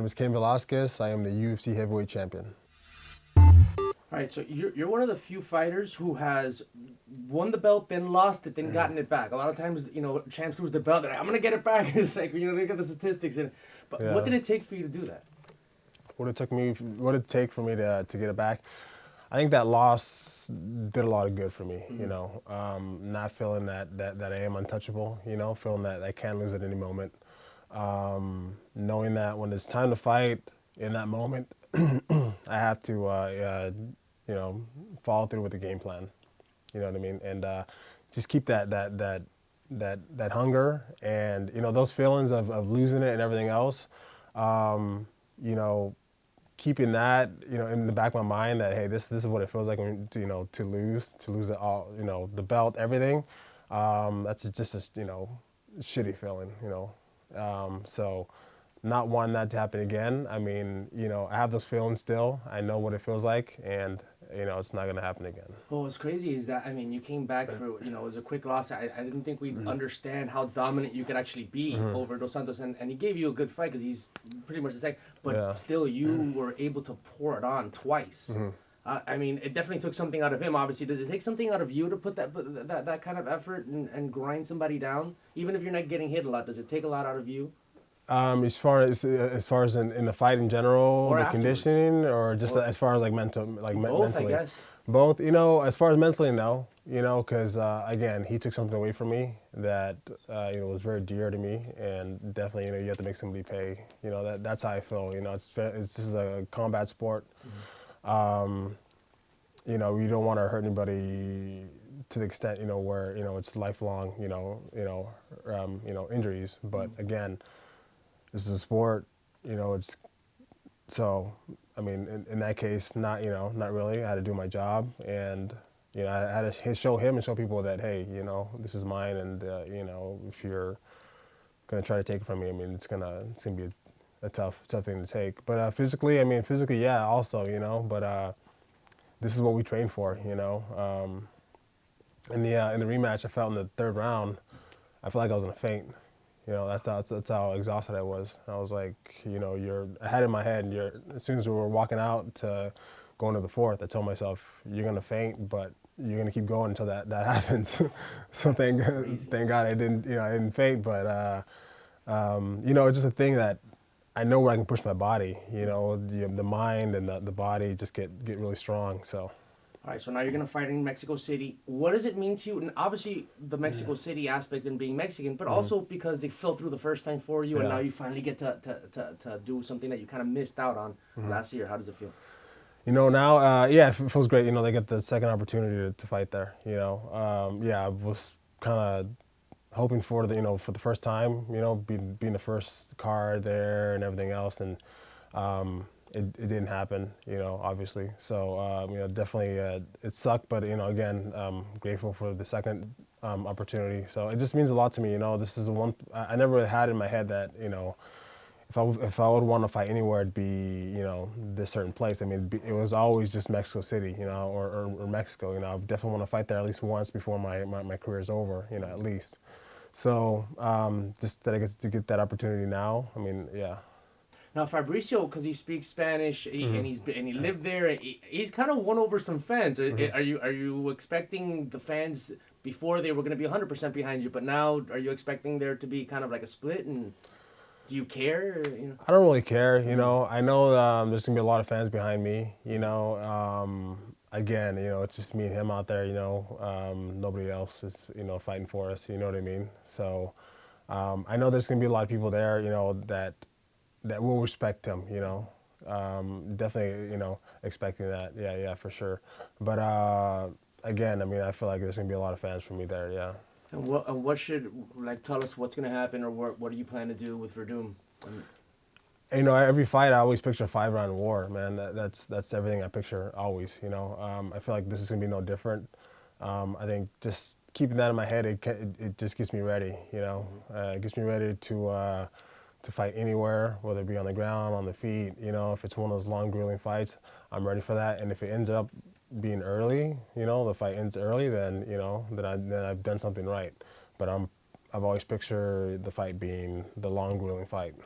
is Cain Velasquez. I am the UFC heavyweight champion. All right, so you're one of the few fighters who has won the belt, then lost it, then gotten it back. A lot of times, champs lose the belt. They're like, I'm gonna get it back. It's like look at the statistics. But Yeah. what did it take for you to do that? What did it take for me to get it back? I think that loss did a lot of good for me. Not feeling that I am untouchable. Feeling that I can lose at any moment. Knowing that when it's time to fight, in that moment, I have to, follow through with the game plan. You know what I mean? And just keep that hunger and those feelings of losing it and everything else. Keeping that in the back of my mind that hey, this is what it feels like when to lose it all, the belt, everything. That's just a shitty feeling. So not wanting that to happen again. I mean, I have those feelings still. I know what it feels like, and it's not gonna happen again. Well, what's crazy is that you came back for it was a quick loss. I didn't think we'd understand how dominant you could actually be over Dos Santos, and he gave you a good fight because he's pretty much the same. But still, you were able to pour it on twice. It definitely took something out of him. Obviously, does it take something out of you to put that kind of effort and grind somebody down, even if you're not getting hit a lot? Does it take a lot out of you? As far as in the fight in general, or the afterwards. conditioning, or just as far as like Both, mentally. I guess. Both, as far as mentally, no, because again, he took something away from me that was very dear to me, and definitely you have to make somebody pay. That's how I feel. This is a combat sport. You don't want to hurt anybody to the extent where it's lifelong injuries. But again, this is a sport. It's so. I mean, in that case, not really. I had to do my job, and I had to show him and show people that hey, this is mine, and if you're gonna try to take it from me, I mean, it's gonna be a tough thing to take. But physically, yeah, also, but this is what we train for, In the rematch, I felt in the third round, I felt like I was gonna faint. That's how exhausted I was. I was like, I had in my head, as soon as we were walking out to go into the fourth, I told myself, you're gonna faint, but you're gonna keep going until that happens. So thank God I didn't faint, but it's just a thing that I know where I can push my body. The mind and the body just get really strong. So. All right, so now you're going to fight in Mexico City. What does it mean to you? And obviously, the Mexico City aspect and being Mexican, but also because they fell through the first time for you, and now you finally get to do something that you kind of missed out on last year. How does it feel? Now, it feels great. They get the second opportunity to fight there. I was kind of hoping for for the first time, being the first card there and everything else, and it didn't happen, obviously. So, definitely it sucked, but, again, grateful for the second opportunity. So it just means a lot to me, This is one I never really had in my head that, if I would want to fight anywhere, it'd be, this certain place. I mean, it was always just Mexico City, or Mexico. I definitely want to fight there at least once before my career is over, at least. So just that I get to get that opportunity now. I mean, yeah. Now Fabricio, because he speaks Spanish and he lived there, he's kind of won over some fans. Are you expecting the fans before they were going to be 100% behind you, but now are you expecting there to be kind of like a split? And do you care? I don't really care. I know there's gonna be a lot of fans behind me. Again, it's just me and him out there. Nobody else is fighting for us. You know what I mean? So I know there's gonna be a lot of people there. That will respect him, definitely, expecting that. Yeah, for sure. But again, I feel like there's gonna be a lot of fans for me there. Yeah. And what should tell us what's gonna happen, or what do you plan to do with Werdum? Every fight I always picture a 5-round war, man. That's everything I picture always. I feel like this is gonna be no different. I think just keeping that in my head, it just gets me ready. It gets me ready to fight anywhere, whether it be on the ground, on the feet. If it's one of those long, grueling fights, I'm ready for that. And if it ends up being early, the fight ends early, then then I've done something right. But I've always pictured the fight being the long, grueling fight.